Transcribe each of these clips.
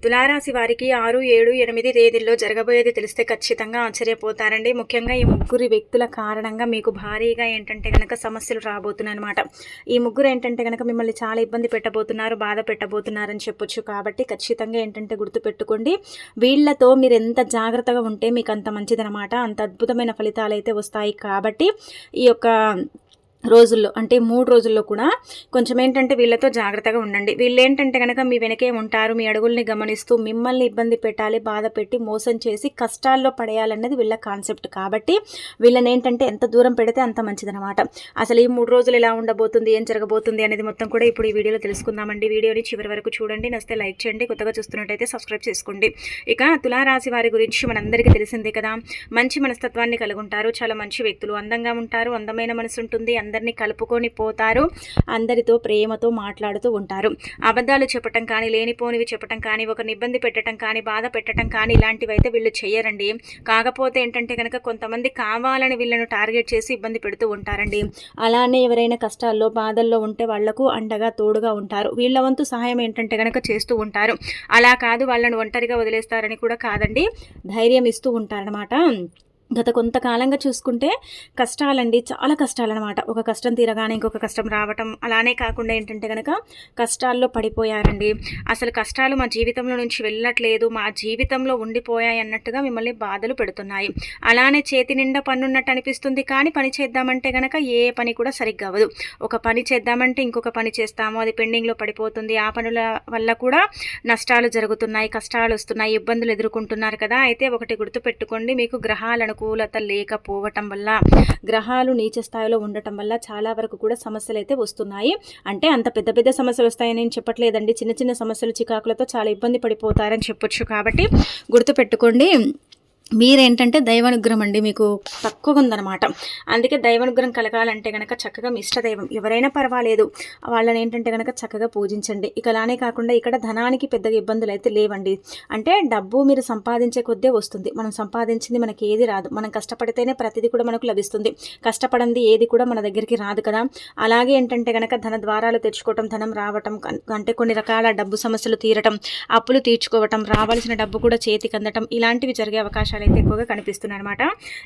తులారాశి వారికి 6, 7, 8 తేదీల్లో జరగబోయేది తెలిస్తే ఖచ్చితంగా ఆశ్చర్యపోతారండి. ముఖ్యంగా ఈ ముగ్గురు వ్యక్తుల కారణంగా మీకు భారీగా ఏంటంటే గనక సమస్యలు రాబోతున్నాయన్నమాట. ఈ ముగ్గురు ఏంటంటే గనక మిమ్మల్ని చాలా ఇబ్బంది పెట్టబోతున్నారు, బాధ పెట్టబోతున్నారని చెప్పొచ్చు. కాబట్టి ఖచ్చితంగా ఏంటంటే గుర్తుపెట్టుకోండి, వీళ్ళతో మీరు ఎంత జాగ్రత్తగా ఉంటే మీకు అంత మంచిదనమాట. అంత అద్భుతమైన ఫలితాలు అయితే వస్తాయి. కాబట్టి ఈ యొక్క రోజుల్లో అంటే 3 రోజుల్లో కూడా కొంచెం ఏంటంటే వీళ్ళతో జాగ్రత్తగా ఉండండి. వీళ్ళు ఏంటంటే కనుక మీ వెనకే ఉంటారు, మీ అడుగుల్ని గమనిస్తూ మిమ్మల్ని ఇబ్బంది పెట్టాలి, బాధ పెట్టి మోసం చేసి కష్టాల్లో పడేయాలన్నది వీళ్ళ కాన్సెప్ట్. కాబట్టి వీళ్ళని ఏంటంటే ఎంత దూరం పెడితే అంత మంచిదనమాట. అసలు ఈ 3 రోజులు ఎలా ఉండబోతుంది, ఏం జరగబోతుంది అనేది మొత్తం కూడా ఇప్పుడు ఈ వీడియోలో తెలుసుకుందామండి. వీడియోని చివరి వరకు చూడండి, నచ్చితే లైక్ చేయండి, కొత్తగా చూస్తున్నట్టయితే సబ్స్క్రైబ్ చేసుకోండి. ఇక తులారాశి వారి గురించి మనందరికీ తెలిసిందే కదా. మంచి మనస్తత్వాన్ని కలిగి ఉంటారు, చాలా మంచి వ్యక్తులు, అందంగా ఉంటారు, అందమైన మనసు ఉంటుంది, అందరినీ కలుపుకొని పోతారు, అందరితో ప్రేమతో మాట్లాడుతూ ఉంటారు. అబద్ధాలు చెప్పటం కానీ, లేనిపోనివి చెప్పటం కానీ, ఒకరిని ఇబ్బంది పెట్టడం కానీ, బాధ పెట్టడం కానీ ఇలాంటివి అయితే వీళ్ళు చేయరండి. కాకపోతే ఏంటంటే కనుక కొంతమంది కావాలని వీళ్ళను టార్గెట్ చేసి ఇబ్బంది పెడుతూ ఉంటారండి. అలానే ఎవరైనా కష్టాల్లో బాధల్లో ఉంటే వాళ్లకు అండగా తోడుగా ఉంటారు. వీళ్ళ వంతు సహాయం ఏంటంటే కనుక చేస్తూ ఉంటారు. అలా కాదు వాళ్ళను ఒంటరిగా వదిలేస్తారని కూడా కాదండి, ధైర్యం ఇస్తూ ఉంటారనమాట. గత కొంతకాలంగా చూసుకుంటే కష్టాలండి, చాలా కష్టాలన్నమాట. ఒక కష్టం తీరగానే ఇంకొక కష్టం రావటం, అలానే కాకుండా ఏంటంటే కనుక కష్టాల్లో పడిపోయారండి. అసలు కష్టాలు మా జీవితంలో నుంచి వెళ్ళట్లేదు, మా జీవితంలో ఉండిపోయాయి అన్నట్టుగా మిమ్మల్ని బాధలు పెడుతున్నాయి. అలానే చేతి నిండా పనున్నట్టు అనిపిస్తుంది, కానీ పని చేద్దామంటే కనుక ఏ పని కూడా సరిగ్గా అవ్వదు. ఒక పని చేద్దామంటే ఇంకొక పని చేస్తాము, అది పెండింగ్లో పడిపోతుంది. ఆ పనుల వల్ల కూడా నష్టాలు జరుగుతున్నాయి, కష్టాలు వస్తున్నాయి, ఇబ్బందులు ఎదుర్కొంటున్నారు కదా. అయితే ఒకటి గుర్తుపెట్టుకోండి, మీకు గ్రహాలను అనుకూలత లేకపోవటం వల్ల, గ్రహాలు నీచ స్థాయిలో ఉండటం వల్ల చాలా వరకు కూడా సమస్యలు అయితే వస్తున్నాయి. అంటే అంత పెద్ద పెద్ద సమస్యలు వస్తాయని నేను చెప్పట్లేదండి, చిన్న చిన్న సమస్యలు చికాకులతో చాలా ఇబ్బంది పడిపోతారని చెప్పొచ్చు. కాబట్టి గుర్తుపెట్టుకోండి, మీరేంటంటే దైవానుగ్రహం అండి మీకు తక్కువగా ఉందన్నమాట. అందుకే దైవానుగ్రహం కలగాలంటే కనుక చక్కగా మీ ఇష్టదైవం ఎవరైనా పర్వాలేదు, వాళ్ళని ఏంటంటే కనుక చక్కగా పూజించండి. ఇక అలానే కాకుండా ఇక్కడ ధనానికి పెద్దగా ఇబ్బందులు అయితే లేవండి. అంటే డబ్బు మీరు సంపాదించే కొద్దే వస్తుంది, మనం సంపాదించింది మనకి ఏది రాదు. మనం కష్టపడితేనే ప్రతిదీ కూడా మనకు లభిస్తుంది, కష్టపడింది ఏది కూడా మన దగ్గరికి రాదు కదా. అలాగే ఏంటంటే కనుక ధన ద్వారాలు తెచ్చుకోవటం, ధనం రావటం, అంటే కొన్ని రకాల డబ్బు సమస్యలు తీరటం, అప్పులు తీర్చుకోవటం, రావాల్సిన డబ్బు కూడా చేతికి అందటం, ఇలాంటివి జరిగే అవకాశాలు అయితే ఎక్కువగా కనిపిస్తున్నాయి అనమాట.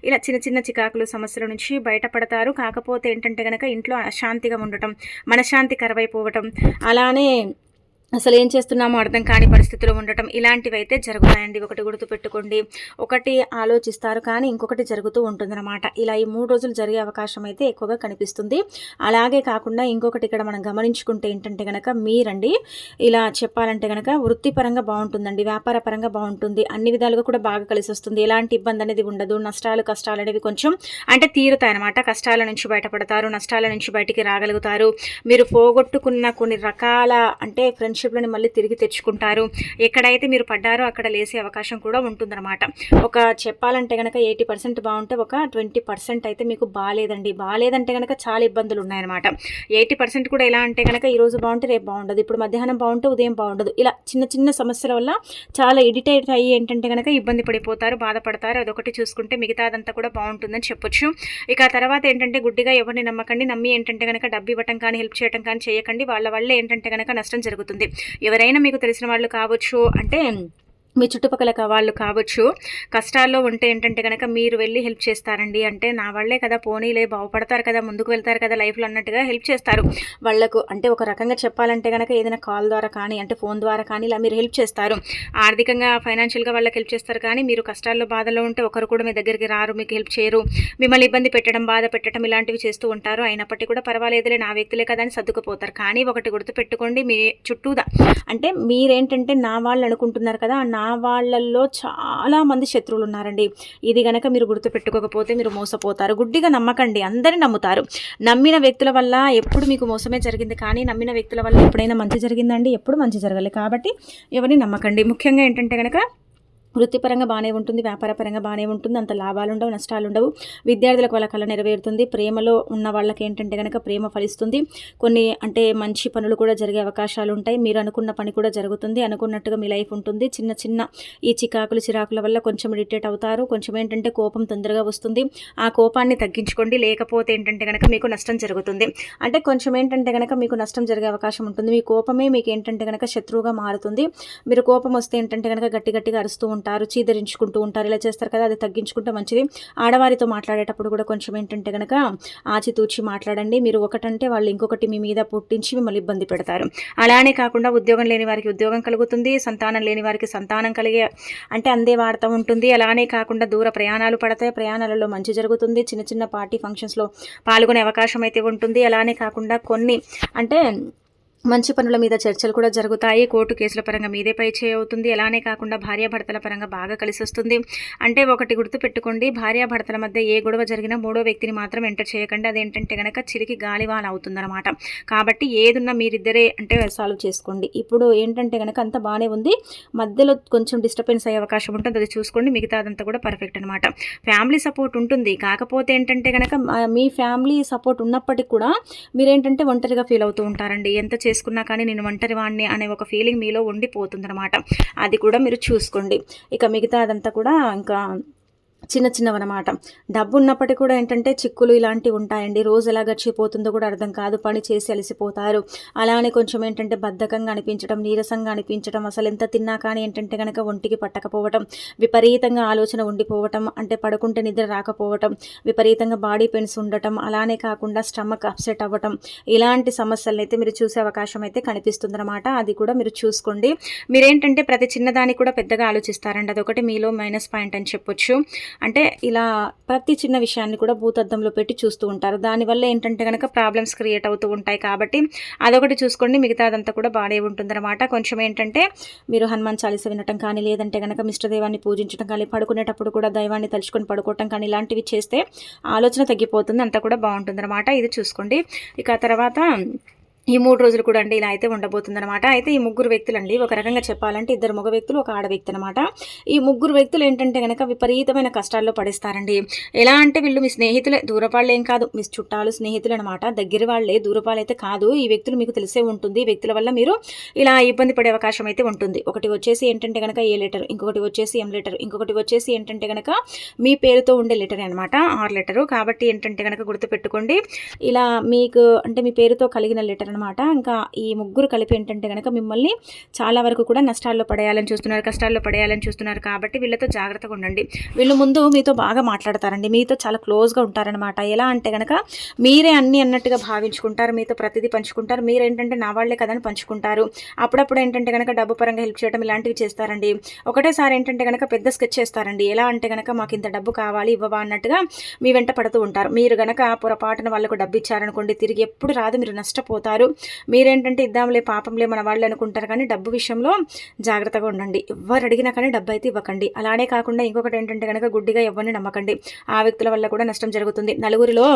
ఇలా చిన్న చిన్న చికాకులు సమస్యల నుంచి బయటపడతారు. కాకపోతే ఏంటంటే కనుక ఇంట్లో అశాంతిగా ఉండటం, మనశ్శాంతి కరువైపోవటం, అలానే అసలు ఏం చేస్తున్నామో అర్థం కాని పరిస్థితిలో ఉండటం, ఇలాంటివి అయితే జరుగుతాయండి. ఒకటి గుర్తుపెట్టుకోండి, ఒకటి ఆలోచిస్తారు కానీ ఇంకొకటి జరుగుతూ ఉంటుందన్నమాట. ఇలా ఈ 3 రోజులు జరిగే అవకాశం అయితే ఎక్కువగా కనిపిస్తుంది. అలాగే కాకుండా ఇంకొకటి ఇక్కడ మనం గమనించుకుంటే ఏంటంటే కనుక మీరండి ఇలా చెప్పాలంటే కనుక వృత్తిపరంగా బాగుంటుందండి, వ్యాపార పరంగా బాగుంటుంది, అన్ని విధాలుగా కూడా బాగా కలిసి వస్తుంది. ఎలాంటి ఇబ్బంది అనేది ఉండదు. నష్టాలు కష్టాలు అనేవి కొంచెం అంటే తీరుతాయన్నమాట. కష్టాల నుంచి బయటపడతారు, నష్టాల నుంచి బయటికి రాగలుగుతారు. మీరు పోగొట్టుకున్న కొన్ని రకాల అంటే ఫ్రెండ్షిప్లని మళ్ళీ తిరిగి తెచ్చుకుంటారు. ఎక్కడైతే మీరు పడ్డారో అక్కడ లేసే అవకాశం కూడా ఉంటుందన్నమాట. ఒక చెప్పాలంటే కనుక 80% బాగుంటే ఒక 20% అయితే మీకు బాగాలేదండి. బాగాలేదంటే కనుక చాలా ఇబ్బందులు ఉన్నాయన్నమాట. 80% కూడా ఎలా అంటే కనుక ఈరోజు బాగుంటే రేపు బాగుండదు, ఇప్పుడు మధ్యాహ్నం బాగుంటే ఉదయం బాగుండదు. ఇలా చిన్న చిన్న సమస్యల వల్ల చాలా ఇరిటేట్ అయ్యి ఏంటంటే కనుక ఇబ్బంది పడిపోతారు, బాధపడతారు. అదొకటి చూసుకుంటే మిగతాదంతా కూడా బాగుంటుందని చెప్పొచ్చు. ఇక తర్వాత ఏంటంటే గుడ్డిగా ఎవరిని నమ్మకండి. నమ్మి ఏంటంటే కనుక డబ్బు ఇవ్వటం కానీ హెల్ప్ చేయడం కానీ చేయకండి. వాళ్ళ వల్ల ఏంటంటే కనుక నష్టం జరుగుతుంది. ఎవరైనా మీకు తెలిసిన వాళ్ళు కావచ్చు, అంటే మీ చుట్టుపక్కల వాళ్ళు కావచ్చు, కష్టాల్లో ఉంటే ఏంటంటే కనుక మీరు వెళ్ళి హెల్ప్ చేస్తారండి. అంటే నా వాళ్ళే కదా, పోనీలే బాగుపడతారు కదా, ముందుకు వెళ్తారు కదా లైఫ్లో అన్నట్టుగా హెల్ప్ చేస్తారు వాళ్ళకు. అంటే ఒక రకంగా చెప్పాలంటే కనుక ఏదైనా కాల్ ద్వారా కానీ, అంటే ఫోన్ ద్వారా కానీ ఇలా మీరు హెల్ప్ చేస్తారు. ఆర్థికంగా ఫైనాన్షియల్గా వాళ్ళకి హెల్ప్ చేస్తారు. కానీ మీరు కష్టాల్లో బాధలో ఉంటే ఒకరు కూడా మీ దగ్గరికి రారు, మీకు హెల్ప్ చేయరు, మిమ్మల్ని ఇబ్బంది పెట్టడం, బాధ పెట్టడం ఇలాంటివి చేస్తూ ఉంటారు. అయినప్పటికీ కూడా పర్వాలేదులే, నా వ్యక్తులే కదా అని సర్దుకుపోతారు. కానీ ఒకటి గుర్తుపెట్టుకోండి, మీ చుట్టూదా అంటే మీరేంటంటే నా వాళ్ళు అనుకుంటున్నారు కదా, నా వాళ్ళల్లో చాలా మంది శత్రువులు ఉన్నారండి. ఇది గనక మీరు గుర్తుపెట్టుకోకపోతే మీరు మోసపోతారు. గుడ్డిగా నమ్మకండి, అందరిని నమ్ముతారు. నమ్మిన వ్యక్తుల వల్ల ఎప్పుడు మీకు మోసమే జరిగింది, కానీ నమ్మిన వ్యక్తుల వల్ల ఎప్పుడైనా మంచి జరిగిందండి? ఎప్పుడు మంచి జరగలేదు. కాబట్టి ఎవరిని నమ్మకండి. ముఖ్యంగా ఏంటంటే కనుక వృత్తిపరంగా బాగానే ఉంటుంది, వ్యాపారపరంగా బాగానే ఉంటుంది, అంత లాభాలుండవు, నష్టాలుండవు. విద్యార్థులకు వాళ్ళ కళ నెరవేరుతుంది. ప్రేమలో ఉన్న వాళ్ళకి ఏంటంటే గనక ప్రేమ ఫలిస్తుంది. కొన్ని అంటే మంచి పనులు కూడా జరిగే అవకాశాలు ఉంటాయి. మీరు అనుకున్న పని కూడా జరుగుతుంది. అనుకున్నట్టుగా మీ లైఫ్ ఉంటుంది. చిన్న చిన్న ఈ చిరాకుల వల్ల కొంచెం ఇరిటేట్ అవుతారు. కొంచెం ఏంటంటే కోపం తొందరగా వస్తుంది. ఆ కోపాన్ని తగ్గించుకోండి. లేకపోతే ఏంటంటే గనక మీకు నష్టం జరుగుతుంది. అంటే కొంచెం ఏంటంటే గనక మీకు నష్టం జరిగే అవకాశం ఉంటుంది. మీ కోపమే మీకు ఏంటంటే గనక శత్రువుగా మారుతుంది. మీరు కోపం వస్తే ఏంటంటే గనక గట్టిగా అరుస్తూ ఉంటారు, చీదరించుకుంటూ ఉంటారు, ఇలా చేస్తారు కదా, అది తగ్గించుకుంటే మంచిది. ఆడవారితో మాట్లాడేటప్పుడు కూడా కొంచెం ఏంటంటే కనుక ఆచితూచి మాట్లాడండి. మీరు ఒకటంటే వాళ్ళు ఇంకొకటి మీ మీద పుట్టించి మిమ్మల్ని ఇబ్బంది పెడతారు. అలానే కాకుండా ఉద్యోగం లేని వారికి ఉద్యోగం కలుగుతుంది, సంతానం లేని వారికి సంతానం కలిగే అంటే అందే వార్త ఉంటుంది. అలానే కాకుండా దూర ప్రయాణాలు పడతాయి, ప్రయాణాలలో మంచి జరుగుతుంది. చిన్న చిన్న పార్టీ ఫంక్షన్స్లో పాల్గొనే అవకాశం అయితే ఉంటుంది. అలానే కాకుండా కొన్ని అంటే మంచి పనుల మీద చర్చలు కూడా జరుగుతాయి. కోర్టు కేసుల పరంగా మీదే పై చేయి అవుతుంది. అలానే కాకుండా భార్యాభర్తల పరంగా బాగా కలిసి వస్తుంది. అంటే ఒకటి గుర్తుపెట్టుకోండి, భార్యాభర్తల మధ్య ఏ గొడవ జరిగినా మూడో వ్యక్తిని మాత్రం ఎంటర్ చేయకండి. అదేంటంటే కనుక చిరికి గాలివాన అవుతుందన్నమాట. కాబట్టి ఏదున్నా మీరిద్దరే అంటే సాల్వ్ చేసుకోండి. ఇప్పుడు ఏంటంటే కనుక అంత బాగానే ఉంది, మధ్యలో కొంచెం డిస్టర్బెన్స్ అయ్యే అవకాశం ఉంటుంది, అది చూసుకోండి. మిగతా అదంతా కూడా పర్ఫెక్ట్ అనమాట. ఫ్యామిలీ సపోర్ట్ ఉంటుంది. కాకపోతే ఏంటంటే కనుక మీ ఫ్యామిలీ సపోర్ట్ ఉన్నప్పటికీ కూడా మీరేంటంటే ఒంటరిగా ఫీల్ అవుతూ ఉంటారండి. ఎంత చేసుకున్నా కానీ నేను ఒంటరి వాడిని అనే ఒక ఫీలింగ్ మీలో ఉండిపోతుందన్నమాట. అది కూడా మీరు చూసుకోండి. ఇక మిగతా అదంతా కూడా ఇంకా చిన్నవన్నమాట. డబ్బు ఉన్నప్పటికీ కూడా ఏంటంటే చిక్కులు ఇలాంటివి ఉంటాయండి. రోజు ఎలా గడిచిపోతుందో కూడా అర్థం కాదు. పని చేసి అలసిపోతారు. అలానే కొంచెం ఏంటంటే బద్ధకంగా అనిపించడం, నీరసంగా అనిపించడం, అసలు ఎంత తిన్నా కానీ ఏంటంటే కనుక ఒంటికి పట్టకపోవటం, విపరీతంగా ఆలోచన ఉండిపోవటం, అంటే పడుకుంటే నిద్ర రాకపోవటం, విపరీతంగా బాడీ పెయిన్స్ ఉండటం, అలానే కాకుండా స్టమక్ అప్సెట్ అవ్వటం, ఇలాంటి సమస్యలను అయితే మీరు చూసే అవకాశం అయితే కనిపిస్తుందన్నమాట. అది కూడా మీరు చూసుకోండి. మీరేంటంటే ప్రతి చిన్నదానికి కూడా పెద్దగా ఆలోచిస్తారండి. అదొకటి మీలో మైనస్ పాయింట్ అని చెప్పొచ్చు. అంటే ఇలా ప్రతి చిన్న విషయాన్ని కూడా భూతద్దంలో పెట్టి చూస్తూ ఉంటారు. దానివల్ల ఏంటంటే కనుక ప్రాబ్లమ్స్ క్రియేట్ అవుతూ ఉంటాయి. కాబట్టి అదొకటి చూసుకోండి. మిగతా అదంతా కూడా బాగానే ఉంటుందన్నమాట. కొంచెం ఏంటంటే మీరు హనుమాన్ చాలీస వినటం కానీ, లేదంటే కనుక మిష్టదేవాన్ని పూజించడం కానీ, పడుకునేటప్పుడు కూడా దైవాన్ని తలుచుకొని పడుకోవటం కానీ, ఇలాంటివి చేస్తే ఆలోచన తగ్గిపోతుంది. అంతా కూడా బాగుంటుందన్నమాట. ఇది చూసుకోండి. ఇక తర్వాత ఈ 3 రోజులు కూడా అండి ఇలా అయితే ఉండబోతుందన్నమాట. అయితే ఈ ముగ్గురు వ్యక్తులండి ఒక రకంగా చెప్పాలంటే ఇద్దరు మగ వ్యక్తులు, ఒక ఆడ వ్యక్తి అనమాట. ఈ ముగ్గురు వ్యక్తులు ఏంటంటే కనుక విపరీతమైన కష్టాల్లో పడేస్తారండి. ఎలా అంటే వీళ్ళు మీ స్నేహితులే, దూరపాళ్ళు ఏం కాదు, మీ చుట్టాలు స్నేహితులు అనమాట. దగ్గర వాళ్ళే, దూరపాలు అయితే కాదు. ఈ వ్యక్తులు మీకు తెలిసే ఉంటుంది. ఈ వ్యక్తుల వల్ల మీరు ఇలా ఇబ్బంది పడే అవకాశం అయితే ఉంటుంది. ఒకటి వచ్చేసి ఏంటంటే కనుక ఏ లెటర్, ఇంకొకటి వచ్చేసి ఎం లెటర్, ఇంకొకటి వచ్చేసి ఏంటంటే కనుక మీ పేరుతో ఉండే లెటర్ అనమాట, ఆర్ లెటరు. కాబట్టి ఏంటంటే కనుక గుర్తుపెట్టుకోండి, ఇలా మీకు అంటే మీ పేరుతో కలిగిన లెటర్ అనమాట. ఇంకా ఈ ముగ్గురు కలిపి ఏంటంటే కనుక మిమ్మల్ని చాలా వరకు కూడా నష్టాల్లో పడేయాలని చూస్తున్నారు, కష్టాల్లో పడేయాలని చూస్తున్నారు. కాబట్టి వీళ్ళతో జాగ్రత్తగా ఉండండి. వీళ్ళు ముందు మీతో బాగా మాట్లాడతారండి, మీతో చాలా క్లోజ్గా ఉంటారనమాట. ఎలా అంటే కనుక మీరే అన్నీ అన్నట్టుగా భావించుకుంటారు, మీతో ప్రతిదీ పంచుకుంటారు. మీరేంటంటే నా వాళ్లే కదని పంచుకుంటారు. అప్పుడప్పుడు ఏంటంటే కనుక డబ్బు పరంగా హెల్ప్ చేయడం ఇలాంటివి చేస్తారండి. ఒకటేసారి ఏంటంటే కనుక పెద్ద స్కెచ్ చేస్తారండి. ఎలా అంటే కనుక మాకు ఇంత డబ్బు కావాలి, ఇవ్వవా అన్నట్టుగా మీ వెంట పడుతూ ఉంటారు. మీరు కనుక పొరపాటున వాళ్ళకు డబ్బు ఇచ్చారనుకోండి, తిరిగి ఎప్పుడు రాదు, మీరు నష్టపోతారు. మీరేంటంటే ఇద్దాంలే పాపంలే మన వాళ్ళు అనుకుంటారు. కానీ డబ్బు విషయంలో జాగ్రత్తగా ఉండండి. ఎవరు అడిగినా కానీ డబ్బు అయితే ఇవ్వకండి. అలానే కాకుండా ఇంకొకటి ఏంటంటే కనుక గుడ్డిగా ఎవరిని నమ్మకండి. ఆ వ్యక్తుల వల్ల కూడా నష్టం జరుగుతుంది. నలుగురిలో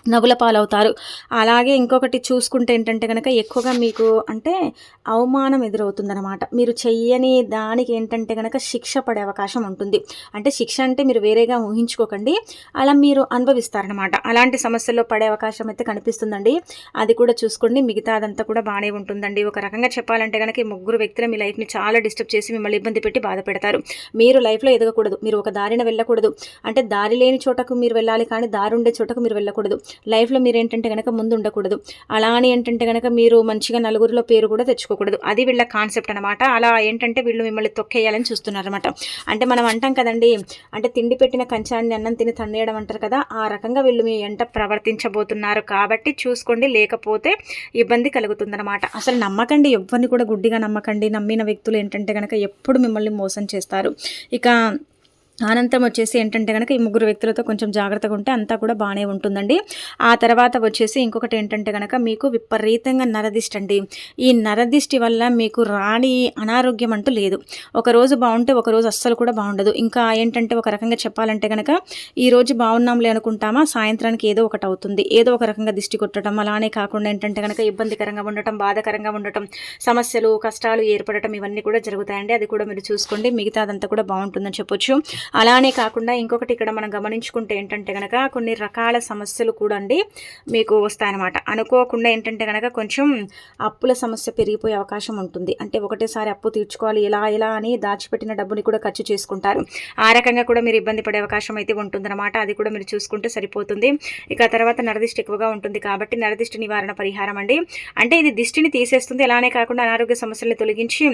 నవ్వుల పాలవుతారు. అలాగే ఇంకొకటి చూసుకుంటే ఏంటంటే కనుక ఎక్కువగా మీకు అంటే అవమానం ఎదురవుతుందన్నమాట. మీరు చెయ్యని దానికి ఏంటంటే కనుక శిక్ష పడే అవకాశం ఉంటుంది. అంటే శిక్ష అంటే మీరు వేరేగా ఊహించుకోకండి, అలా మీరు అనుభవిస్తారనమాట. అలాంటి సమస్యల్లో పడే అవకాశం అయితే కనిపిస్తుందండి. అది కూడా చూసుకోండి. మిగతా అదంతా కూడా బాగానే ఉంటుందండి. ఒక రకంగా చెప్పాలంటే కనుక ఈ ముగ్గురు వ్యక్తులు మీ లైఫ్ని చాలా డిస్టర్బ్ చేసి మిమ్మల్ని ఇబ్బంది పెట్టి బాధ పెడతారు. మీరు లైఫ్లో ఎదగకూడదు, మీరు ఒక దారిన వెళ్ళకూడదు. అంటే దారి లేని చోటకు మీరు వెళ్ళాలి, కానీ దారి ఉండే చోటకు మీరు వెళ్ళకూడదు. లైఫ్లో మీరు ఏంటంటే కనుక ముందు ఉండకూడదు. అలా అని ఏంటంటే కనుక మీరు మంచిగా నలుగురిలో పేరు కూడా తెచ్చుకోకూడదు. అది వీళ్ళ కాన్సెప్ట్ అనమాట. అలా ఏంటంటే వీళ్ళు మిమ్మల్ని తొక్కేయాలని చూస్తున్నారనమాట. అంటే మనం అంటాం కదండి, అంటే తిండి పెట్టిన కంచాన్ని అన్నం తిని తన్నేయడం అంటారు కదా, ఆ రకంగా వీళ్ళు మీ వెంట ప్రవర్తించబోతున్నారు. కాబట్టి చూసుకోండి, లేకపోతే ఇబ్బంది కలుగుతుందన్నమాట. అసలు నమ్మకండి, ఎవరిని కూడా గుడ్డిగా నమ్మకండి. నమ్మిన వ్యక్తులు ఏంటంటే కనుక ఎప్పుడు మిమ్మల్ని మోసం చేస్తారు. ఇక అనంతరం వచ్చేసి ఏంటంటే గనక ఈ ముగ్గురు వ్యక్తులతో కొంచెం జాగ్రత్తగా ఉంటే అంతా కూడా బాగానే ఉంటుందండి. ఆ తర్వాత వచ్చేసి ఇంకొకటి ఏంటంటే గనక మీకు విపరీతంగా నరదిష్టి అండి. ఈ నరదిష్టి వల్ల మీకు రాని అనారోగ్యం అంటూ లేదు. ఒకరోజు బాగుంటే ఒకరోజు అస్సలు కూడా బాగుండదు. ఇంకా ఏంటంటే ఒక రకంగా చెప్పాలంటే గనక ఈరోజు బాగున్నాంలే అనుకుంటామా, సాయంత్రానికి ఏదో ఒకటి అవుతుంది. ఏదో ఒక రకంగా దిష్టి కొట్టడం, అలానే కాకుండా ఏంటంటే గనక ఇబ్బందికరంగా ఉండటం, బాధాకరంగా ఉండటం, సమస్యలు కష్టాలు ఏర్పడటం ఇవన్నీ కూడా జరుగుతాయండి. అది కూడా మీరు చూసుకోండి. మిగతాదంతా కూడా బాగుంటుందని చెప్పొచ్చు. అలానే కాకుండా ఇంకొకటి ఇక్కడ మనం గమనించుకుంటే ఏంటంటే గనక కొన్ని రకాల సమస్యలు కూడా అండి మీకు వస్తాయన్నమాట. అనుకోకుండా ఏంటంటే గనక కొంచెం అప్పుల సమస్య పెరిగిపోయే అవకాశం ఉంటుంది. అంటే ఒకటేసారి అప్పు తీర్చుకోవాలి ఎలా అని దాచిపెట్టిన డబ్బుని కూడా ఖర్చు చేసుకుంటారు. ఆ రకంగా కూడా మీరు ఇబ్బంది పడే అవకాశం అయితే ఉంటుందన్నమాట. అది కూడా మీరు చూసుకుంటే సరిపోతుంది. ఇక తర్వాత నరదిష్టి ఎక్కువగా ఉంటుంది కాబట్టి నరదిష్టి నివారణ పరిహారం అండి. అంటే ఇది దిష్టిని తీసేస్తుంది. అలానే కాకుండా అనారోగ్య సమస్యలను తొలగించి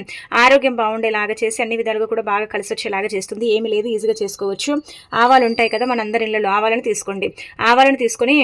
ఆరోగ్యం బాగుండేలాగా చేసి అన్ని విధాలుగా కూడా బాగా కలిసి వచ్చేలాగా చేస్తుంది. ఏమీ లేదు, ఈజీగా చేసుకోవచ్చు. ఆవాలు ఉంటాయి కదా, మనందరి ఇళ్ళలో ఆవాలను తీసుకోండి. ఆవాలను తీసుకొని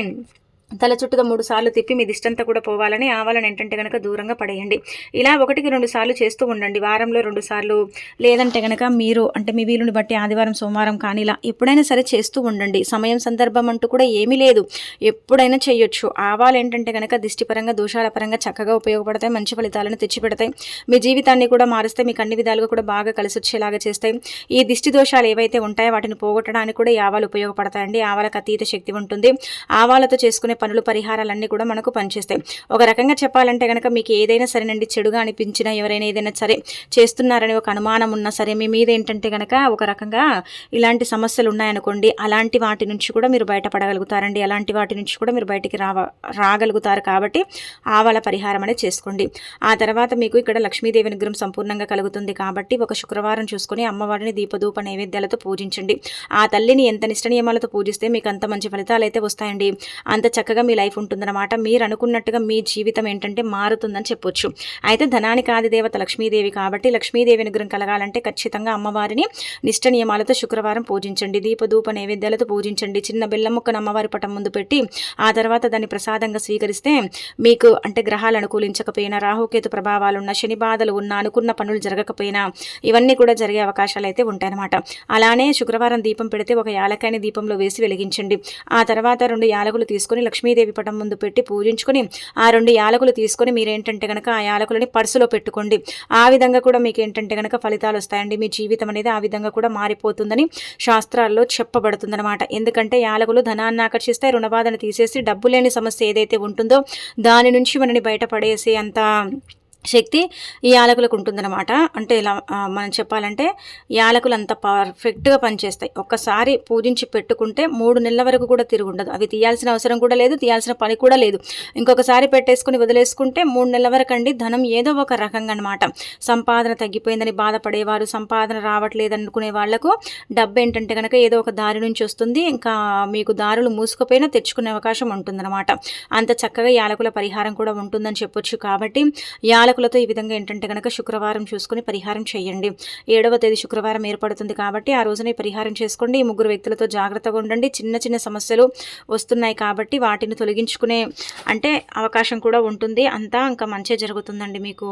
తల చుట్టూతో 3 సార్లు తిప్పి మీ దిష్టంతా కూడా పోవాలని ఆవాలను ఏంటంటే కనుక దూరంగా పడేయండి. ఇలా 1-2 సార్లు చేస్తూ ఉండండి. వారంలో 2 సార్లు, లేదంటే కనుక మీరు అంటే మీ వీలుని బట్టి ఆదివారం సోమవారం కానీ ఇలా ఎప్పుడైనా సరే చేస్తూ ఉండండి. సమయం సందర్భం అంటూ కూడా ఏమీ లేదు, ఎప్పుడైనా చేయొచ్చు. ఆవాలు ఏంటంటే కనుక దిష్టిపరంగా దోషాల పరంగా చక్కగా ఉపయోగపడతాయి, మంచి ఫలితాలను తెచ్చిపెడతాయి. మీ జీవితాన్ని కూడా మారుస్తాయి, మీకు అన్ని విధాలుగా కూడా బాగా కలిసి వచ్చేలాగా చేస్తాయి. ఈ దిష్టి దోషాలు ఏవైతే ఉంటాయో వాటిని పోగొట్టడానికి కూడా ఈ ఆవాలు ఉపయోగపడతాయండి. ఆవాలకు అతీత శక్తి ఉంటుంది. ఆవాలతో చేసుకునే పనులు పరిహారాలన్నీ కూడా మనకు పనిచేస్తాయి. ఒక రకంగా చెప్పాలంటే కనుక మీకు ఏదైనా సరేనండి, చెడుగా అనిపించినా, ఎవరైనా ఏదైనా సరే చేస్తున్నారని ఒక అనుమానం ఉన్నా సరే, మీ మీద ఏంటంటే కనుక ఒక రకంగా ఇలాంటి సమస్యలు ఉన్నాయనుకోండి, అలాంటి వాటి నుంచి కూడా మీరు బయటపడగలుగుతారండి. అలాంటి వాటి నుంచి కూడా మీరు బయటికి రాగలుగుతారు. కాబట్టి ఆవాల పరిహారం అనేది చేసుకోండి. ఆ తర్వాత మీకు ఇక్కడ లక్ష్మీదేవి అనుగ్రహం సంపూర్ణంగా కలుగుతుంది. కాబట్టి ఒక శుక్రవారం చూసుకొని అమ్మవారిని దీపధూప నైవేద్యాలతో పూజించండి. ఆ తల్లిని ఎంత నిష్ట నియమాలతో పూజిస్తే మీకు అంత మంచి ఫలితాలు అయితే వస్తాయండి. అంత చక్కగా మీ లైఫ్ ఉంటుందన్నమాట. మీరు అనుకున్నట్టుగా మీ జీవితం ఏంటంటే మారుతుందని చెప్పొచ్చు. అయితే ధనానికి ఆది దేవత లక్ష్మీదేవి కాబట్టి లక్ష్మీదేవి అనుగ్రహం కలగాలంటే ఖచ్చితంగా అమ్మవారిని నిష్ట నియమాలతో శుక్రవారం పూజించండి. దీపధూప నైవేద్యాలతో పూజించండి. చిన్న బెల్లం ముక్కను అమ్మవారి పటం ముందు పెట్టి ఆ తర్వాత దాన్ని ప్రసాదంగా స్వీకరిస్తే మీకు అంటే గ్రహాలు అనుకూలించకపోయినా, రాహుకేతు ప్రభావాలున్న, శని బాధలు ఉన్న, అనుకున్న పనులు జరగకపోయినా ఇవన్నీ కూడా జరిగే అవకాశాలు అయితే ఉంటాయన్నమాట. అలానే శుక్రవారం దీపం పెడితే ఒక యాలకాయని దీపంలో వేసి వెలిగించండి. ఆ తర్వాత 2 యాలకులు తీసుకొని లక్ష్మీదేవి పటం ముందు పెట్టి పూజించుకొని ఆ 2 యాలకులు తీసుకొని మీరేంటంటే కనుక ఆ యాలకులని పర్సులో పెట్టుకోండి. ఆ విధంగా కూడా మీకు ఏంటంటే కనుక ఫలితాలు వస్తాయండి. మీ జీవితం అనేది ఆ విధంగా కూడా మారిపోతుందని శాస్త్రాల్లో చెప్పబడుతుందన్నమాట. ఎందుకంటే యాలకులు ధనాన్ని ఆకర్షిస్తాయి, రుణబాధను తీసేసి డబ్బు లేని సమస్య ఏదైతే ఉంటుందో దాని నుంచి మనని బయటపడేసి అంత శక్తి ఈ యాలకులకు ఉంటుందన్నమాట. అంటే ఇలా మనం చెప్పాలంటే యాలకులు అంత పర్ఫెక్ట్గా పనిచేస్తాయి. ఒక్కసారి పూజించి పెట్టుకుంటే 3 నెలల వరకు కూడా తిరుగుండదు. అవి తీయాల్సిన అవసరం కూడా లేదు, తీయాల్సిన పని కూడా లేదు. ఇంకొకసారి పెట్టేసుకుని వదిలేసుకుంటే 3 నెలల వరకు అండి ధనం ఏదో ఒక రకంగా అనమాట. సంపాదన తగ్గిపోయిందని బాధపడేవారు, సంపాదన రావట్లేదు అనుకునే వాళ్లకు డబ్బు ఏంటంటే కనుక ఏదో ఒక దారి నుంచి వస్తుంది. ఇంకా మీకు దారులు మూసుకుపోయినా తెచ్చుకునే అవకాశం ఉంటుందన్నమాట. అంత చక్కగా యాలకుల పరిహారం కూడా ఉంటుందని చెప్పొచ్చు. కాబట్టి యాలకులతో ఈ విధంగా ఏంటంటే కనుక శుక్రవారం చూసుకుని పరిహారం చేయండి. 7వ తేదీ శుక్రవారం ఏర్పడుతుంది కాబట్టి ఆ రోజునే పరిహారం చేసుకోండి. ఈ 3 వ్యక్తులతో జాగ్రత్తగా ఉండండి. చిన్న చిన్న సమస్యలు వస్తున్నాయి కాబట్టి వాటిని తొలగించుకునే అంటే అవకాశం కూడా ఉంటుంది. అంతా ఇంకా మంచి జరుగుతుందండి మీకు.